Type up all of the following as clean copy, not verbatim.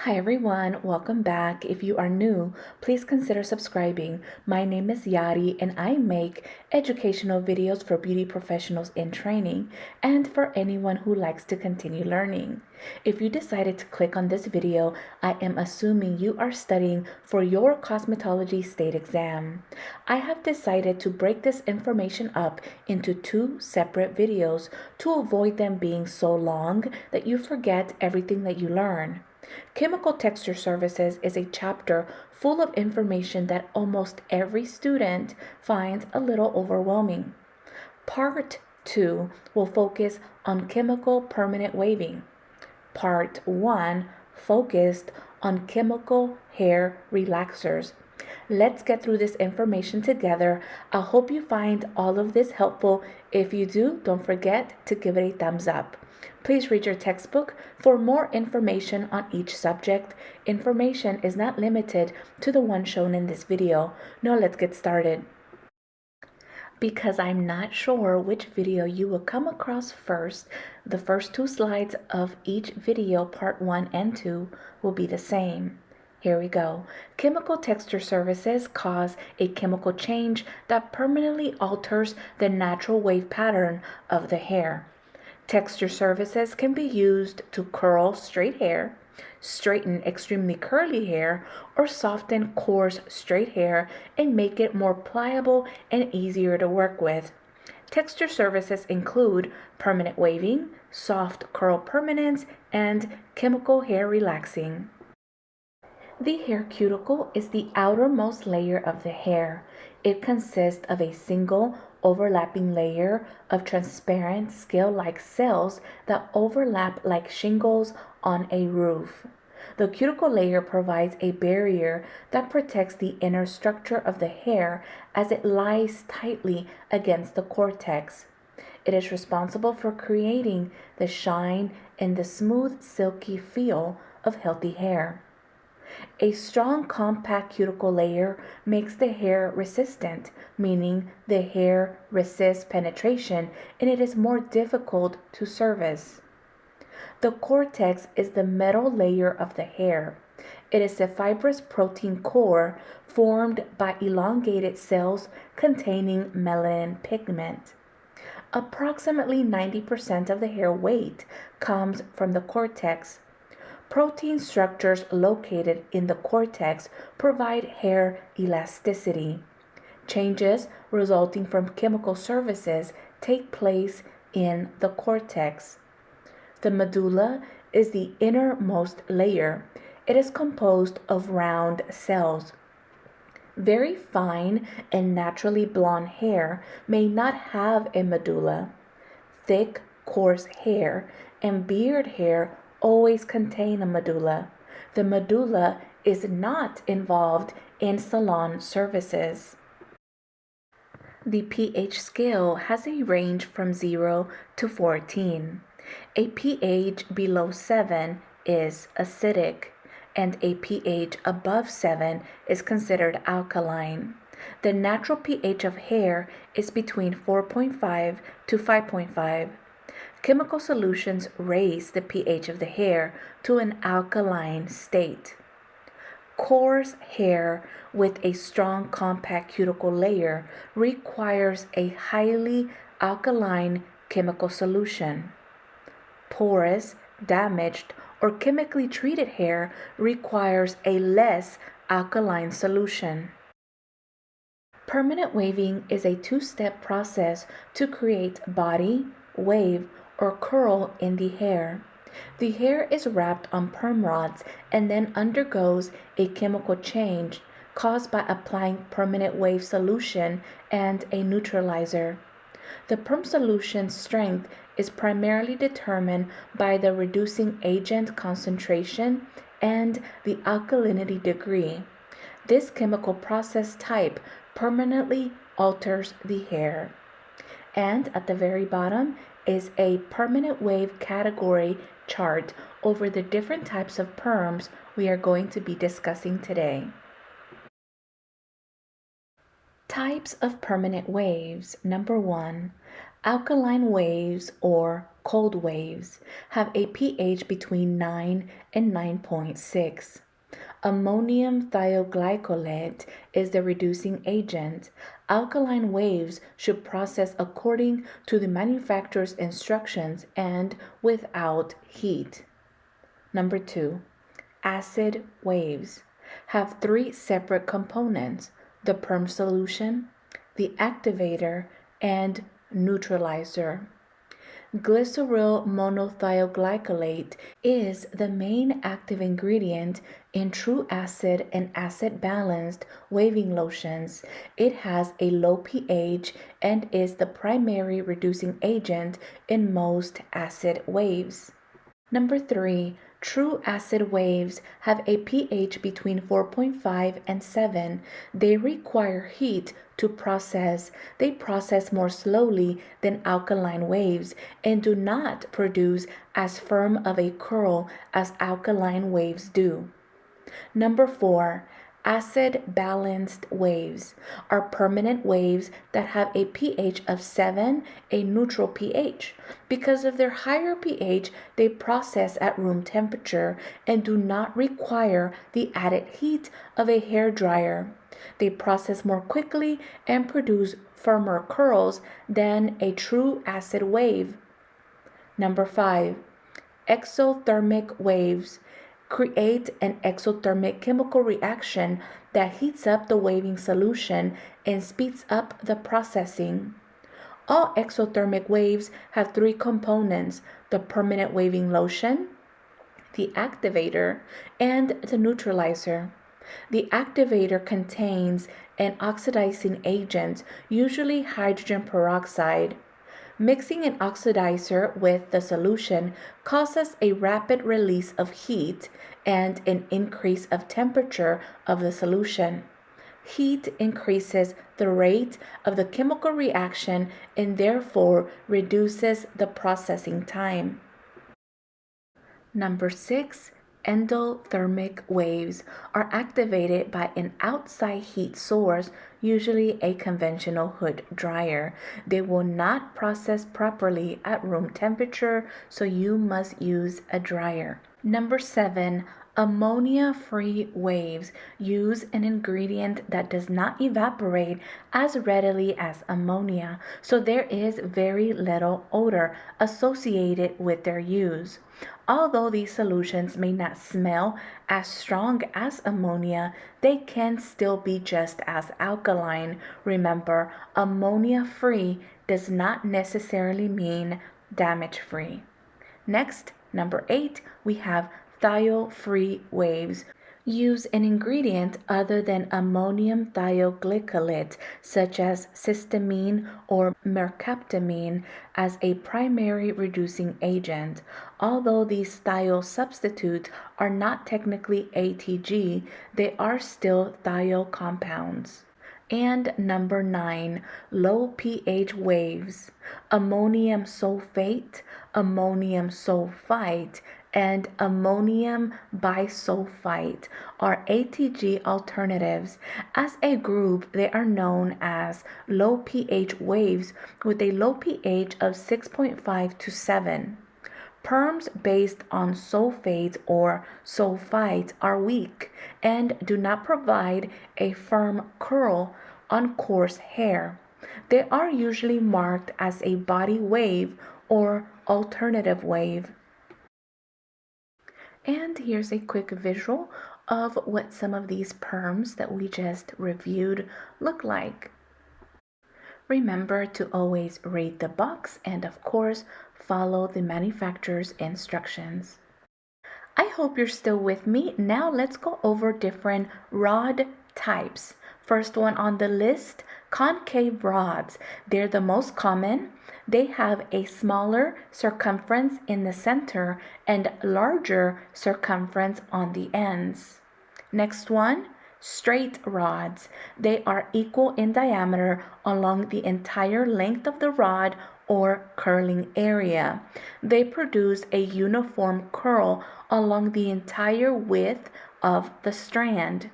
Hi everyone, welcome back. If you are new, please consider subscribing. My name is Yari and I make educational videos for beauty professionals in training and for anyone who likes to continue learning. If you decided to click on this video, I am assuming you are studying for your cosmetology state exam. I have decided to break this information up into two separate videos to avoid them being so long that you forget everything that you learn. Chemical texture services is a chapter full of information that almost every student finds a little overwhelming. Part 2 will focus on chemical permanent waving. Part 1 focused on chemical hair relaxers. Let's get through this information together. I hope you find all of this helpful. If you do, don't forget to give it a thumbs up. Please read your textbook for more information on each subject. Information is not limited to the one shown in this video. Now let's get started. Because I'm not sure which video you will come across first, the first two slides of each video, part 1 and 2, will be the same. Here we go. Chemical texture services cause a chemical change that permanently alters the natural wave pattern of the hair. Texture services can be used to curl straight hair, straighten extremely curly hair, or soften coarse straight hair and make it more pliable and easier to work with. Texture services include permanent waving, soft curl permanence, and chemical hair relaxing. The hair cuticle is the outermost layer of the hair. It consists of a single overlapping layer of transparent scale-like cells that overlap like shingles on a roof. The cuticle layer provides a barrier that protects the inner structure of the hair as it lies tightly against the cortex. It is responsible for creating the shine and the smooth, silky feel of healthy hair. A strong compact cuticle layer makes the hair resistant, meaning the hair resists penetration and it is more difficult to service. The cortex is the metal layer of the hair. It is a fibrous protein core formed by elongated cells containing melanin pigment. Approximately 90% of the hair weight comes from the cortex. Protein structures located in the cortex provide hair elasticity. Changes resulting from chemical services take place in the cortex. The medulla is the innermost layer. It is composed of round cells. Very fine and naturally blonde hair may not have a medulla. Thick, coarse hair and beard hair always contain a medulla. The medulla is not involved in salon services. The pH scale has a range from 0 to 14. A pH below 7 is acidic, and a pH above 7 is considered alkaline. The natural pH of hair is between 4.5 to 5.5. Chemical solutions raise the pH of the hair to an alkaline state. Coarse hair with a strong compact cuticle layer requires a highly alkaline chemical solution. Porous, damaged, or chemically treated hair requires a less alkaline solution. Permanent waving is a two-step process to create body, wave, or curl in the hair. The hair is wrapped on perm rods and then undergoes a chemical change caused by applying permanent wave solution and a neutralizer. The perm solution's strength is primarily determined by the reducing agent concentration and the alkalinity degree. This chemical process type permanently alters the hair. And at the very bottom is a permanent wave category chart over the different types of perms we are going to be discussing today. Types of permanent waves. Number 1, Alkaline waves or cold waves have a pH between 9 and 9.6. Ammonium thioglycolate is the reducing agent. Alkaline waves should process according to the manufacturer's instructions and without heat. Number 2. Acid waves have three separate components: the perm solution, the activator, and neutralizer. Glyceryl monothioglycolate is the main active ingredient in true acid and acid balanced waving lotions. It has a low pH and is the primary reducing agent in most acid waves. Number 3, true acid waves have a pH between 4.5 and 7. They require heat to process. They process more slowly than alkaline waves and do not produce as firm of a curl as alkaline waves do. Number 4, acid balanced waves are permanent waves that have a pH of 7, a neutral pH. Because of their higher pH, they process at room temperature and do not require the added heat of a hair dryer. They process more quickly and produce firmer curls than a true acid wave. Number 5, exothermic waves create an exothermic chemical reaction that heats up the waving solution and speeds up the processing. All exothermic waves have three components: the permanent waving lotion, the activator, and the neutralizer. The activator contains an oxidizing agent, usually hydrogen peroxide. Mixing an oxidizer with the solution causes a rapid release of heat and an increase of temperature of the solution. Heat increases the rate of the chemical reaction and therefore reduces the processing time. Number 6, endothermic waves are activated by an outside heat source, usually a conventional hood dryer. They will not process properly at room temperature, so you must use a dryer. Number 7, ammonia-free waves use an ingredient that does not evaporate as readily as ammonia, so there is very little odor associated with their use. Although these solutions may not smell as strong as ammonia, they can still be just as alkaline. Remember, ammonia-free does not necessarily mean damage-free. Next, number 8, we have thiol-free waves. Use an ingredient other than ammonium thioglycolate, such as cysteamine or mercaptamine, as a primary reducing agent. Although these thiol substitutes are not technically ATG, they are still thiol compounds. And number 9, low pH waves. Ammonium sulfate, ammonium sulfite, and ammonium bisulfite are ATG alternatives. As a group, they are known as low pH waves with a low pH of 6.5 to 7. Perms based on sulfate or sulfite are weak and do not provide a firm curl on coarse hair. They are usually marked as a body wave or alternative wave. And here's a quick visual of what some of these perms that we just reviewed look like. Remember to always read the box and, of course, follow the manufacturer's instructions. I hope you're still with me. Now let's go over different rod types. First one on the list, concave rods. They're the most common. They have a smaller circumference in the center and larger circumference on the ends. Next one, straight rods. They are equal in diameter along the entire length of the rod or curling area. They produce a uniform curl along the entire width of the strand.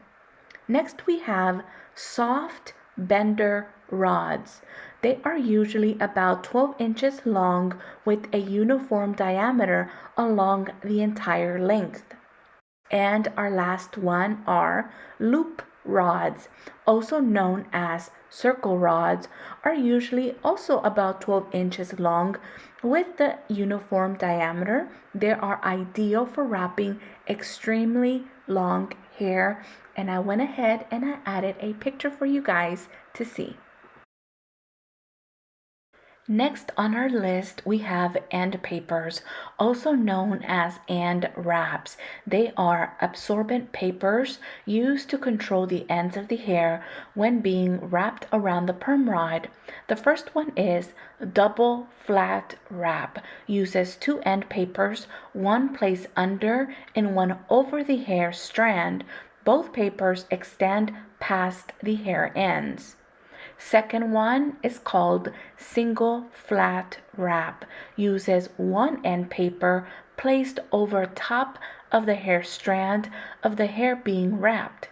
Next we have soft bender rods. They are usually about 12 inches long with a uniform diameter along the entire length. And our last one are loop rods, also known as circle rods, are usually also about 12 inches long with the uniform diameter. They are ideal for wrapping extremely long hair, and I went ahead and I added a picture for you guys to see. Next on our list, we have end papers, also known as end wraps. They are absorbent papers used to control the ends of the hair when being wrapped around the perm rod. The first one is double flat wrap. Uses two end papers, one placed under and one over the hair strand. Both papers extend past the hair ends. Second one is called single flat wrap. Uses one end paper placed over top of the hair strand of the hair being wrapped.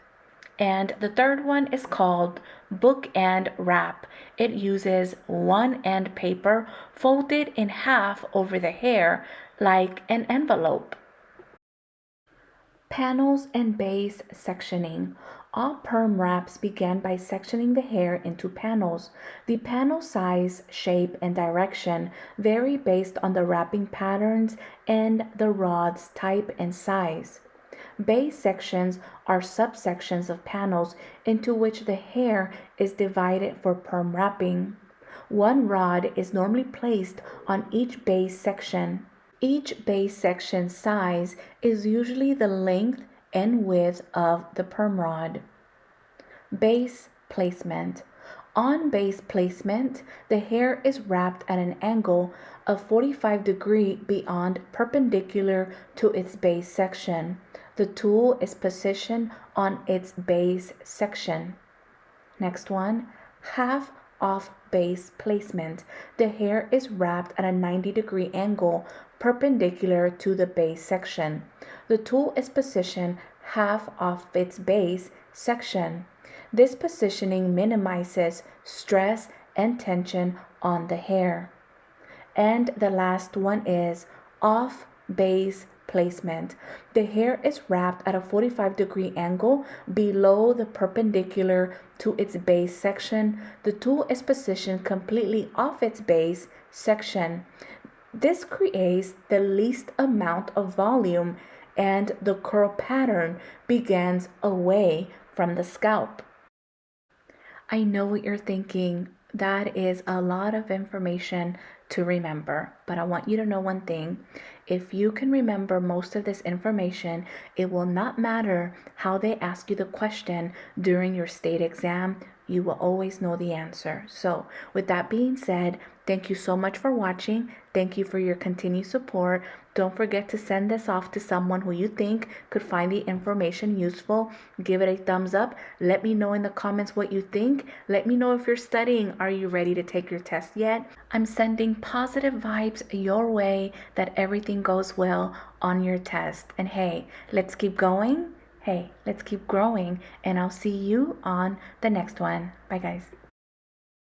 And the third one is called bookend wrap. It uses one end paper folded in half over the hair like an envelope. Panels and base sectioning. All perm wraps began by sectioning the hair into panels. The panel size, shape, and direction vary based on the wrapping patterns and the rod's type and size. Base sections are subsections of panels into which the hair is divided for perm wrapping. One rod is normally placed on each base section. Each base section size is usually the length and width of the perm rod. Base placement. On base placement, the hair is wrapped at an angle of 45 degrees beyond perpendicular to its base section. The tool is positioned on its base section. Next one, half off base placement. The hair is wrapped at a 90-degree angle perpendicular to the base section. The tool is positioned half off its base section. This positioning minimizes stress and tension on the hair. And the last one is off base placement. The hair is wrapped at a 45-degree angle below the perpendicular to its base section. The tool is positioned completely off its base section. This creates the least amount of volume and the curl pattern begins away from the scalp. I know what you're thinking. That is a lot of information to remember, but I want you to know one thing. If you can remember most of this information, it will not matter how they ask you the question during your state exam. You will always know the answer. So with that being said, thank you so much for watching. Thank you for your continued support. Don't forget to send this off to someone who you think could find the information useful. Give it a thumbs up. Let me know in the comments what you think. Let me know if you're studying. Are you ready to take your test yet? I'm sending positive vibes your way that everything goes well on your test. And hey, let's keep going. Hey, let's keep growing. And I'll see you on the next one. Bye, guys.